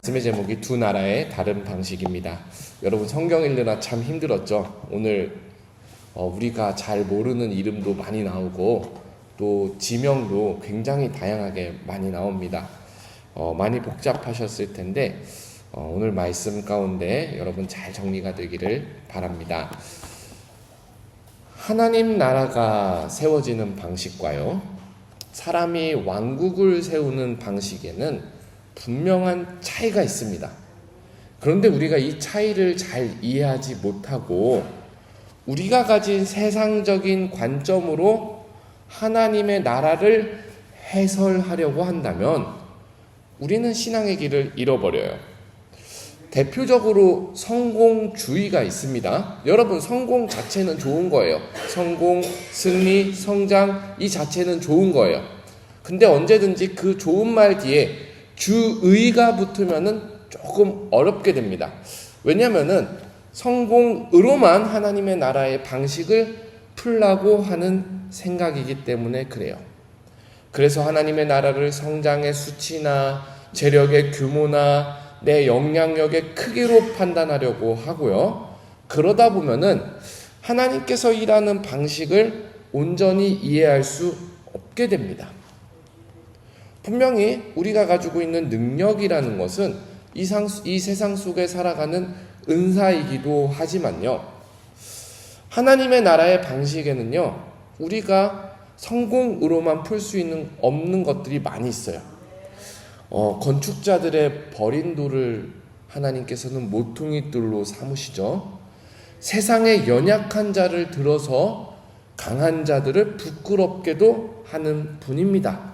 말씀의 제목이 두 나라의 다른 방식입니다. 여러분 성경 읽느라 참 힘들었죠? 오늘 우리가 잘 모르는 이름도 많이 나오고 또 지명도 굉장히 다양하게 많이 나옵니다. 많이 복잡하셨을 텐데 오늘 말씀 가운데 여러분 잘 정리가 되기를 바랍니다. 하나님 나라가 세워지는 방식과요, 사람이 왕국을 세우는 방식에는 분명한 차이가 있습니다. 그런데 우리가 이 차이를 잘 이해하지 못하고 우리가 가진 세상적인 관점으로 하나님의 나라를 해설하려고 한다면 우리는 신앙의 길을 잃어버려요. 대표적으로 성공주의가 있습니다. 여러분, 성공 자체는 좋은 거예요. 성공, 승리, 성장, 이 자체는 좋은 거예요. 근데 언제든지 그 좋은 말 뒤에 주의가 붙으면은 조금 어렵게 됩니다. 왜냐면은 성공으로만 하나님의 나라의 방식을 풀라고 하는 생각이기 때문에 그래요. 그래서 하나님의 나라를 성장의 수치나 재력의 규모나 내 영향력의 크기로 판단하려고 하고요. 그러다 보면은 하나님께서 일하는 방식을 온전히 이해할 수 없게 됩니다. 분명히 우리가 가지고 있는 능력이라는 것은 이 세상 속에 살아가는 은사이기도 하지만요, 하나님의 나라의 방식에는요, 우리가 성공으로만 풀 수 없는 것들이 많이 있어요. 건축자들의 버린 돌을 하나님께서는 모퉁이돌로 삼으시죠. 세상의 연약한 자를 들어서 강한 자들을 부끄럽게도 하는 분입니다.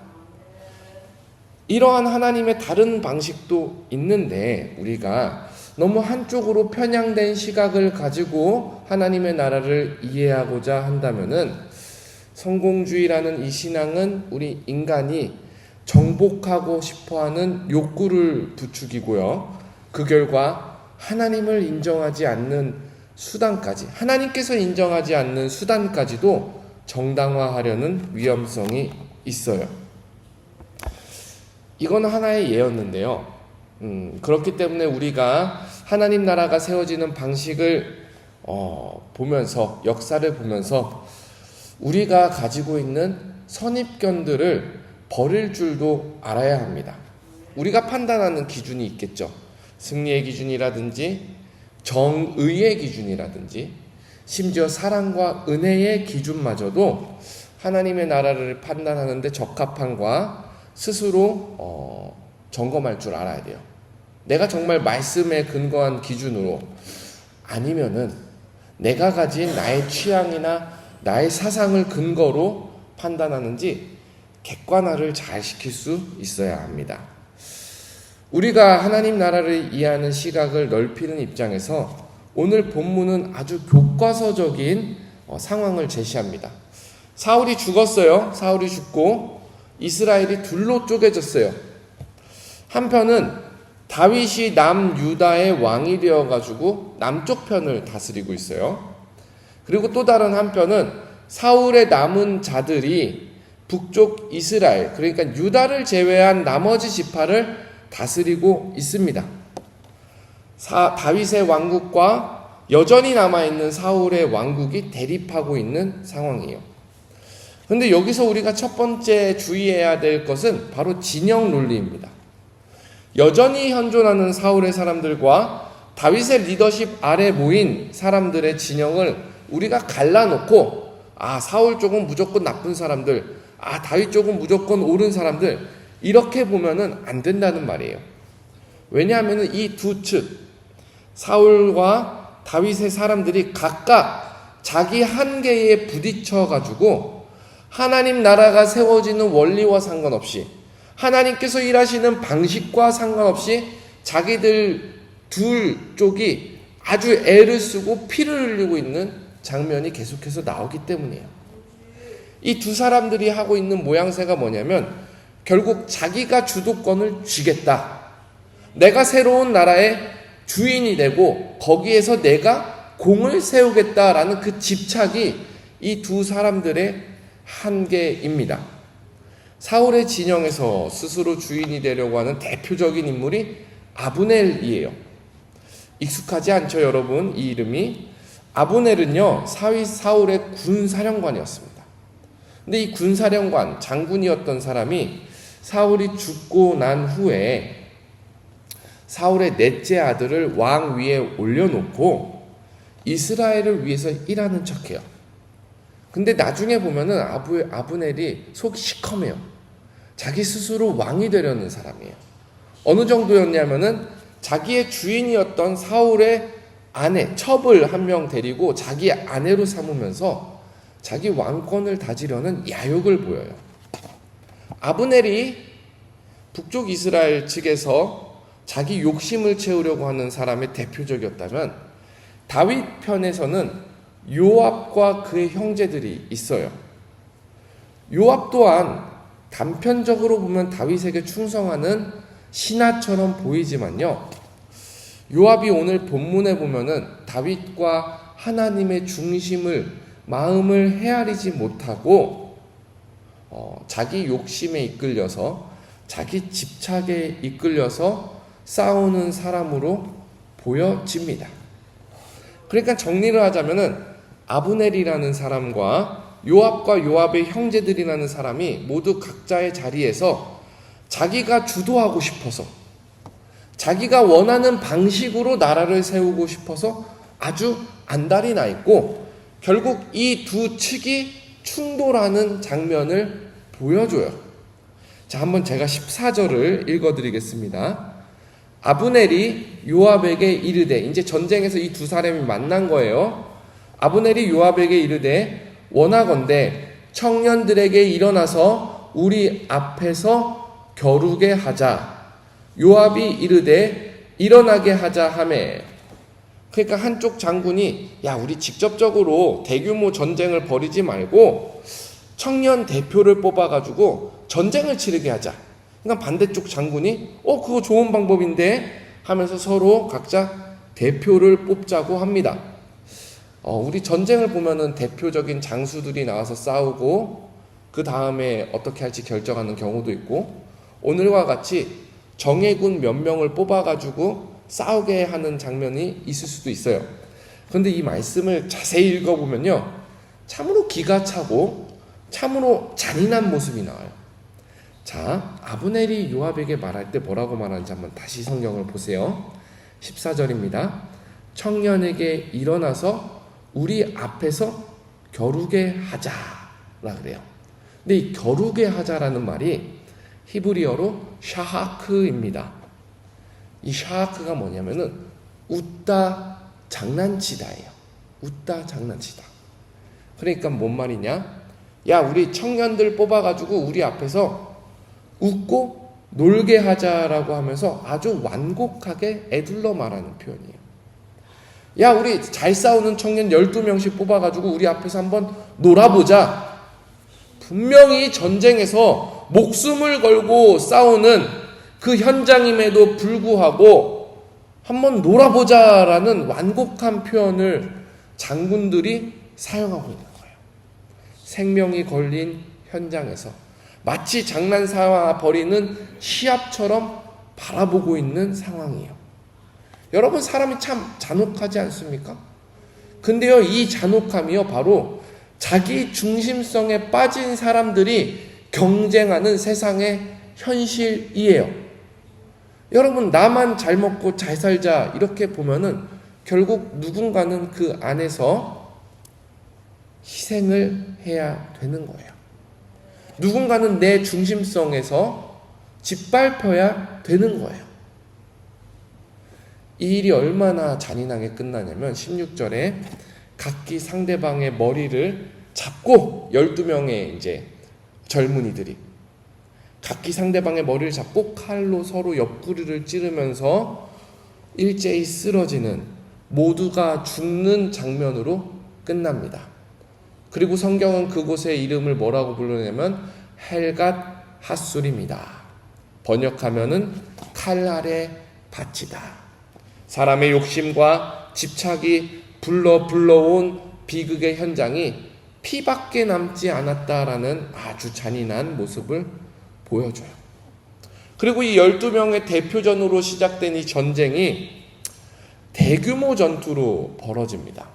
이러한 하나님의 다른 방식도 있는데 우리가 너무 한쪽으로 편향된 시각을 가지고 하나님의 나라를 이해하고자 한다면은 성공주의라는 이 신앙은 우리 인간이 정복하고 싶어하는 욕구를 부추기고요, 그 결과 하나님을 인정하지 않는 수단까지, 하나님께서 인정하지 않는 수단까지도 정당화하려는 위험성이 있어요. 이건 하나의 예였는데요. 그렇기 때문에 우리가 하나님 나라가 세워지는 방식을 보면서, 역사를 보면서 우리가 가지고 있는 선입견들을 버릴 줄도 알아야 합니다. 우리가 판단하는 기준이 있겠죠. 승리의 기준이라든지 정의의 기준이라든지 심지어 사랑과 은혜의 기준마저도 하나님의 나라를 판단하는데 적합한가 스스로 점검할 줄 알아야 돼요. 내가 정말 말씀에 근거한 기준으로, 아니면은 내가 가진 나의 취향이나 나의 사상을 근거로 판단하는지 객관화를 잘 시킬 수 있어야 합니다. 우리가 하나님 나라를 이해하는 시각을 넓히는 입장에서 오늘 본문은 아주 교과서적인 상황을 제시합니다. 사울이 죽었어요. 사울이 죽고 이스라엘이 둘로 쪼개졌어요. 한편은 다윗이 남유다의 왕이 되어가지고 남쪽 편을 다스리고 있어요. 그리고 또 다른 한편은 사울의 남은 자들이 북쪽 이스라엘, 그러니까 유다를 제외한 나머지 지파를 다스리고 있습니다. 다윗의 왕국과 여전히 남아있는 사울의 왕국이 대립하고 있는 상황이에요. 그런데 여기서 우리가 첫 번째 주의해야 될 것은 바로 진영 논리입니다. 여전히 현존하는 사울의 사람들과 다윗의 리더십 아래 모인 사람들의 진영을 우리가 갈라놓고, 사울 쪽은 무조건 나쁜 사람들, 다윗 쪽은 무조건 옳은 사람들, 이렇게 보면은 안 된다는 말이에요. 왜냐하면 이 두 측, 사울과 다윗의 사람들이 각각 자기 한계에 부딪혀가지고 하나님 나라가 세워지는 원리와 상관없이, 하나님께서 일하시는 방식과 상관없이 자기들 둘 쪽이 아주 애를 쓰고 피를 흘리고 있는 장면이 계속해서 나오기 때문이에요. 이 두 사람들이 하고 있는 모양새가 뭐냐면 결국 자기가 주도권을 쥐겠다, 내가 새로운 나라의 주인이 되고 거기에서 내가 공을 세우겠다라는 그 집착이 이 두 사람들의 한계입니다. 사울의 진영에서 스스로 주인이 되려고 하는 대표적인 인물이 아브넬이에요. 익숙하지 않죠, 여러분? 이 이름이. 아브넬은요, 사울의 군사령관이었습니다. 근데 이 군사령관, 장군이었던 사람이 사울이 죽고 난 후에 사울의 넷째 아들을 왕 위에 올려놓고 이스라엘을 위해서 일하는 척해요. 근데 나중에 보면은 아브넬이 속이 시커매요. 자기 스스로 왕이 되려는 사람이에요. 어느 정도였냐면은 자기의 주인이었던 사울의 아내, 첩을 한 명 데리고 자기 아내로 삼으면서 자기 왕권을 다지려는 야욕을 보여요. 아브넬이 북쪽 이스라엘 측에서 자기 욕심을 채우려고 하는 사람의 대표적이었다면, 다윗 편에서는 요압과 그의 형제들이 있어요. 요압 또한 단편적으로 보면 다윗에게 충성하는 신하처럼 보이지만요, 요압이 오늘 본문에 보면은 다윗과 하나님의 마음을 헤아리지 못하고 자기 욕심에 이끌려서, 자기 집착에 이끌려서 싸우는 사람으로 보여집니다. 그러니까 정리를 하자면은 아브넬이라는 사람과 요압과 요압의 형제들이라는 사람이 모두 각자의 자리에서 자기가 주도하고 싶어서, 자기가 원하는 방식으로 나라를 세우고 싶어서 아주 안달이 나 있고, 결국 이 두 측이 충돌하는 장면을 보여줘요. 자, 한번 제가 14절을 읽어드리겠습니다. 아브넬이 요압에게 이르되, 이제 전쟁에서 이 두 사람이 만난 거예요. 아브넬이 요압에게 이르되, 원하건대 청년들에게 일어나서 우리 앞에서 겨루게 하자. 요압이 이르되 일어나게 하자 하매. 그러니까 한쪽 장군이, 야, 우리 직접적으로 대규모 전쟁을 벌이지 말고 청년 대표를 뽑아가지고 전쟁을 치르게 하자. 그러니까 반대쪽 장군이 그거 좋은 방법인데 하면서 서로 각자 대표를 뽑자고 합니다. 우리 전쟁을 보면은 대표적인 장수들이 나와서 싸우고 그 다음에 어떻게 할지 결정하는 경우도 있고, 오늘과 같이 정예군 몇 명을 뽑아가지고 싸우게 하는 장면이 있을 수도 있어요. 그런데 이 말씀을 자세히 읽어보면요, 참으로 기가 차고 참으로 잔인한 모습이 나와요. 자, 아브넬이 요압에게 말할 때 뭐라고 말하는지 한번 다시 성경을 보세요. 14절입니다. 청년에게 일어나서 우리 앞에서 겨루게 하자라 그래요. 근데 이 겨루게 하자라는 말이 히브리어로 샤하크입니다. 이 샤하크가 뭐냐면은 웃다 장난치다예요. 웃다 장난치다. 그러니까 뭔 말이냐? 야, 우리 청년들 뽑아가지고 우리 앞에서 웃고 놀게 하자라고 하면서 아주 완곡하게 애둘러 말하는 표현이에요. 야, 우리 잘 싸우는 청년 12명씩 뽑아가지고 우리 앞에서 한번 놀아보자. 분명히 전쟁에서 목숨을 걸고 싸우는 그 현장임에도 불구하고 한번 놀아보자라는 완곡한 표현을 장군들이 사용하고 있는 거예요. 생명이 걸린 현장에서 마치 장난삼아 버리는 시합처럼 바라보고 있는 상황이에요. 여러분, 사람이 참 잔혹하지 않습니까? 근데요, 이 잔혹함이요, 바로 자기 중심성에 빠진 사람들이 경쟁하는 세상의 현실이에요. 여러분, 나만 잘 먹고 잘 살자 이렇게 보면은 결국 누군가는 그 안에서 희생을 해야 되는 거예요. 누군가는 내 중심성에서 짓밟혀야 되는 거예요. 이 일이 얼마나 잔인하게 끝나냐면 16절에 각기 상대방의 머리를 잡고 12명의 이제 젊은이들이 각기 상대방의 머리를 잡고 칼로 서로 옆구리를 찌르면서 일제히 쓰러지는, 모두가 죽는 장면으로 끝납니다. 그리고 성경은 그곳의 이름을 뭐라고 부르냐면 헬갓 핫술입니다. 번역하면은 칼 아래 밭이다. 사람의 욕심과 집착이 불러온 비극의 현장이 피밖에 남지 않았다라는 아주 잔인한 모습을 보여줘요. 그리고 이 12명의 대표전으로 시작된 이 전쟁이 대규모 전투로 벌어집니다.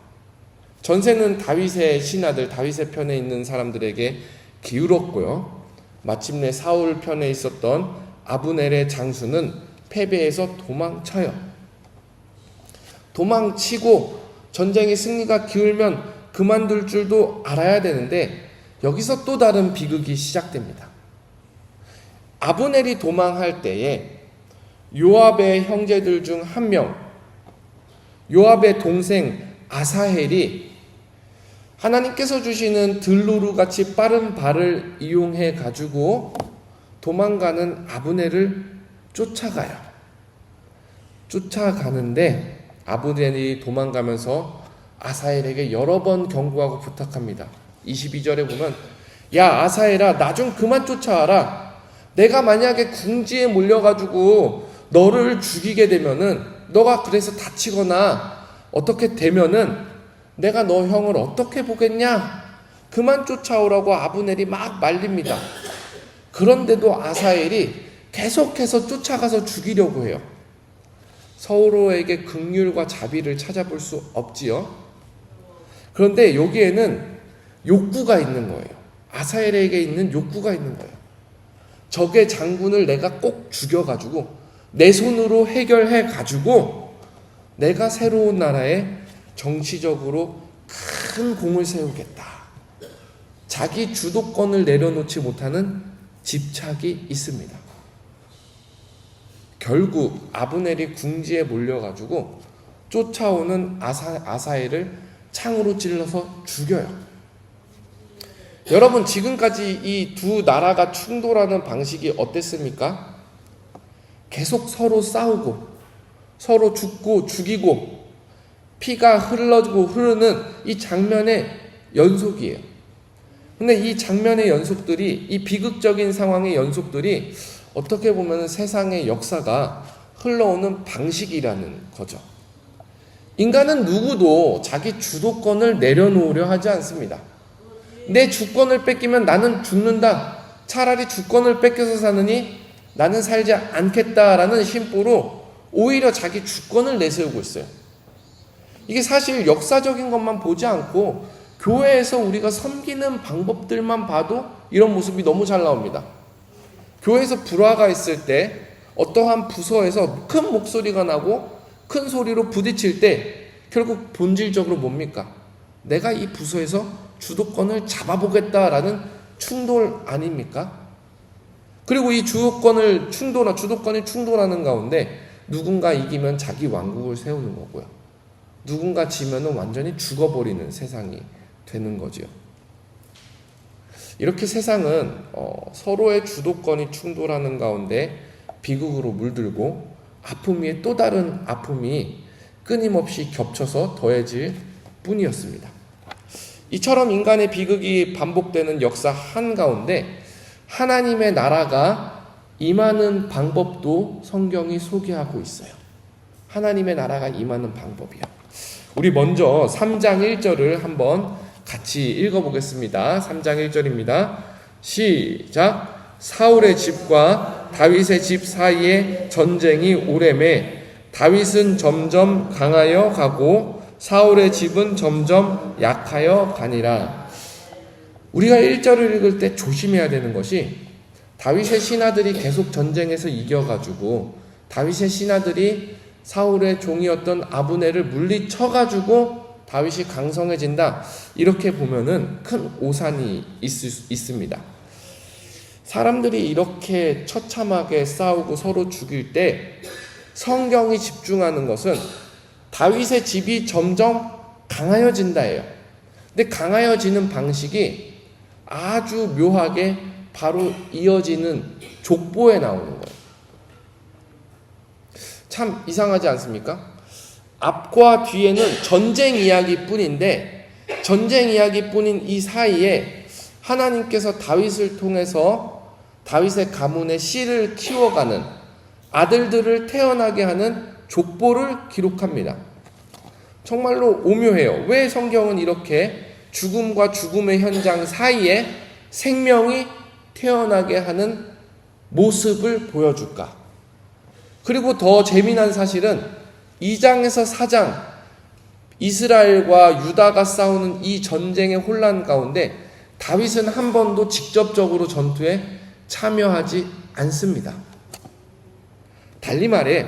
전세는 다윗의 신하들, 다윗의 편에 있는 사람들에게 기울었고요. 마침내 사울 편에 있었던 아브넬의 장수는 패배해서 도망쳐요. 도망치고 전쟁의 승리가 기울면 그만둘 줄도 알아야 되는데 여기서 또 다른 비극이 시작됩니다. 아브넬이 도망할 때에 요압의 형제들 중 한 명, 요압의 동생 아사헬이 하나님께서 주시는 들로루 같이 빠른 발을 이용해 가지고 도망가는 아브넬을 쫓아가요. 쫓아가는데 아브넬이 도망가면서 아사헬에게 여러 번 경고하고 부탁합니다. 22절에 보면 야 아사헬아 나 좀 그만 쫓아와라. 내가 만약에 궁지에 몰려가지고 너를 죽이게 되면은 너가 그래서 다치거나 어떻게 되면은 내가 너 형을 어떻게 보겠냐? 그만 쫓아오라고 아브넬이 막 말립니다. 그런데도 아사헬이 계속해서 쫓아가서 죽이려고 해요. 서로에게 긍휼과 자비를 찾아볼 수 없지요. 그런데 여기에는 욕구가 있는 거예요. 아사헬에게 있는 욕구가 있는 거예요. 적의 장군을 내가 꼭 죽여가지고 내 손으로 해결해가지고 내가 새로운 나라에 정치적으로 큰 공을 세우겠다. 자기 주도권을 내려놓지 못하는 집착이 있습니다. 결국 아브넬이 궁지에 몰려가지고 쫓아오는 아사헬을 창으로 찔러서 죽여요. 여러분 지금까지 이 두 나라가 충돌하는 방식이 어땠습니까? 계속 서로 싸우고 서로 죽고 죽이고 피가 흘러지고 흐르는 이 장면의 연속이에요. 근데 이 장면의 연속들이 이 비극적인 상황의 연속들이 어떻게 보면 세상의 역사가 흘러오는 방식이라는 거죠. 인간은 누구도 자기 주도권을 내려놓으려 하지 않습니다. 내 주권을 뺏기면 나는 죽는다. 차라리 주권을 뺏겨서 사느니 나는 살지 않겠다라는 심보로 오히려 자기 주권을 내세우고 있어요. 이게 사실 역사적인 것만 보지 않고 교회에서 우리가 섬기는 방법들만 봐도 이런 모습이 너무 잘 나옵니다. 교회에서 불화가 있을 때 어떠한 부서에서 큰 목소리가 나고 큰 소리로 부딪힐 때 결국 본질적으로 뭡니까? 내가 이 부서에서 주도권을 잡아보겠다라는 충돌 아닙니까? 그리고 이 주도권이 충돌하는 가운데 누군가 이기면 자기 왕국을 세우는 거고요. 누군가 지면은 완전히 죽어버리는 세상이 되는 거죠. 이렇게 세상은 서로의 주도권이 충돌하는 가운데 비극으로 물들고 아픔 위에 또 다른 아픔이 끊임없이 겹쳐서 더해질 뿐이었습니다. 이처럼 인간의 비극이 반복되는 역사 한가운데 하나님의 나라가 임하는 방법도 성경이 소개하고 있어요. 하나님의 나라가 임하는 방법이요. 우리 먼저 3장 1절을 한번 같이 읽어보겠습니다. 3장 1절입니다. 시작. 사울의 집과 다윗의 집 사이에 전쟁이 오래매 다윗은 점점 강하여 가고 사울의 집은 점점 약하여 가니라. 우리가 1절을 읽을 때 조심해야 되는 것이 다윗의 신하들이 계속 전쟁에서 이겨가지고 다윗의 신하들이 사울의 종이었던 아브넬을 물리쳐가지고 다윗이 강성해진다. 이렇게 보면은 큰 오산이 있습니다. 사람들이 이렇게 처참하게 싸우고 서로 죽일 때 성경이 집중하는 것은 다윗의 집이 점점 강하여진다예요. 근데 강하여지는 방식이 아주 묘하게 바로 이어지는 족보에 나오는 거예요. 참 이상하지 않습니까? 앞과 뒤에는 전쟁 이야기뿐인데 전쟁 이야기뿐인 이 사이에 하나님께서 다윗을 통해서 다윗의 가문의 씨를 키워가는 아들들을 태어나게 하는 족보를 기록합니다. 정말로 오묘해요. 왜 성경은 이렇게 죽음과 죽음의 현장 사이에 생명이 태어나게 하는 모습을 보여줄까? 그리고 더 재미난 사실은 2장에서 4장 이스라엘과 유다가 싸우는 이 전쟁의 혼란 가운데 다윗은 한 번도 직접적으로 전투에 참여하지 않습니다. 달리 말해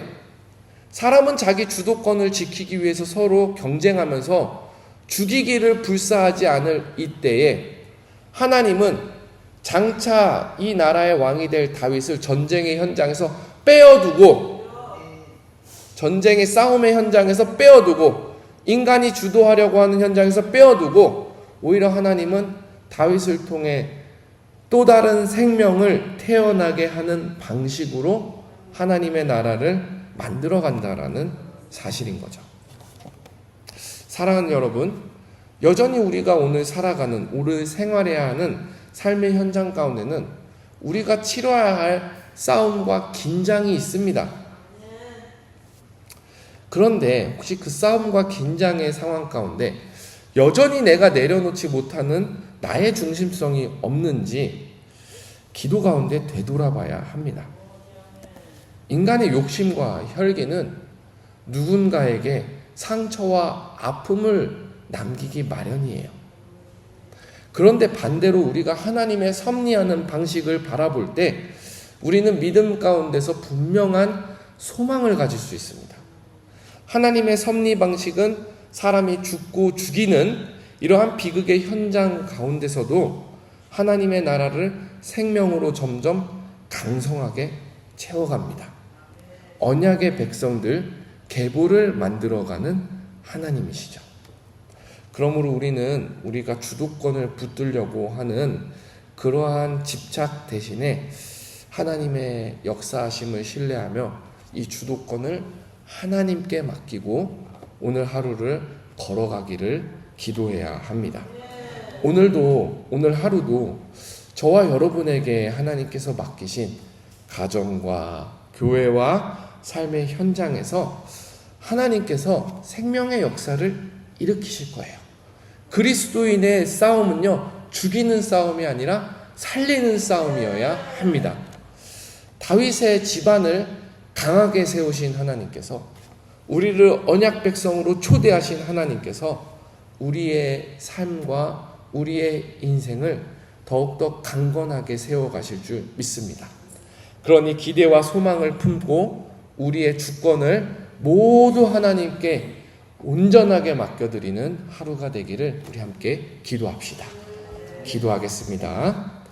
사람은 자기 주도권을 지키기 위해서 서로 경쟁하면서 죽이기를 불사하지 않을 이때에 하나님은 장차 이 나라의 왕이 될 다윗을 전쟁의 현장에서 빼어두고, 전쟁의 싸움의 현장에서 빼어두고, 인간이 주도하려고 하는 현장에서 빼어두고, 오히려 하나님은 다윗을 통해 또 다른 생명을 태어나게 하는 방식으로 하나님의 나라를 만들어 간다라는 사실인 거죠. 사랑하는 여러분, 여전히 우리가 오늘 살아가는, 오늘 생활해야 하는 삶의 현장 가운데는 우리가 치러야 할 싸움과 긴장이 있습니다. 그런데 혹시 그 싸움과 긴장의 상황 가운데 여전히 내가 내려놓지 못하는 나의 중심성이 없는지 기도 가운데 되돌아봐야 합니다. 인간의 욕심과 혈기는 누군가에게 상처와 아픔을 남기기 마련이에요. 그런데 반대로 우리가 하나님의 섭리하는 방식을 바라볼 때 우리는 믿음 가운데서 분명한 소망을 가질 수 있습니다. 하나님의 섭리 방식은 사람이 죽고 죽이는 이러한 비극의 현장 가운데서도 하나님의 나라를 생명으로 점점 강성하게 채워갑니다. 언약의 백성들, 계보를 만들어가는 하나님이시죠. 그러므로 우리는 우리가 주도권을 붙들려고 하는 그러한 집착 대신에 하나님의 역사하심을 신뢰하며 이 주도권을 하나님께 맡기고 오늘 하루를 걸어가기를 기도해야 합니다. 오늘 하루도 저와 여러분에게 하나님께서 맡기신 가정과 교회와 삶의 현장에서 하나님께서 생명의 역사를 일으키실 거예요. 그리스도인의 싸움은요, 죽이는 싸움이 아니라 살리는 싸움이어야 합니다. 다윗의 집안을 강하게 세우신 하나님께서, 우리를 언약 백성으로 초대하신 하나님께서 우리의 삶과 우리의 인생을 더욱더 강건하게 세워가실 줄 믿습니다. 그러니 기대와 소망을 품고 우리의 주권을 모두 하나님께 온전하게 맡겨드리는 하루가 되기를 우리 함께 기도합시다. 기도하겠습니다.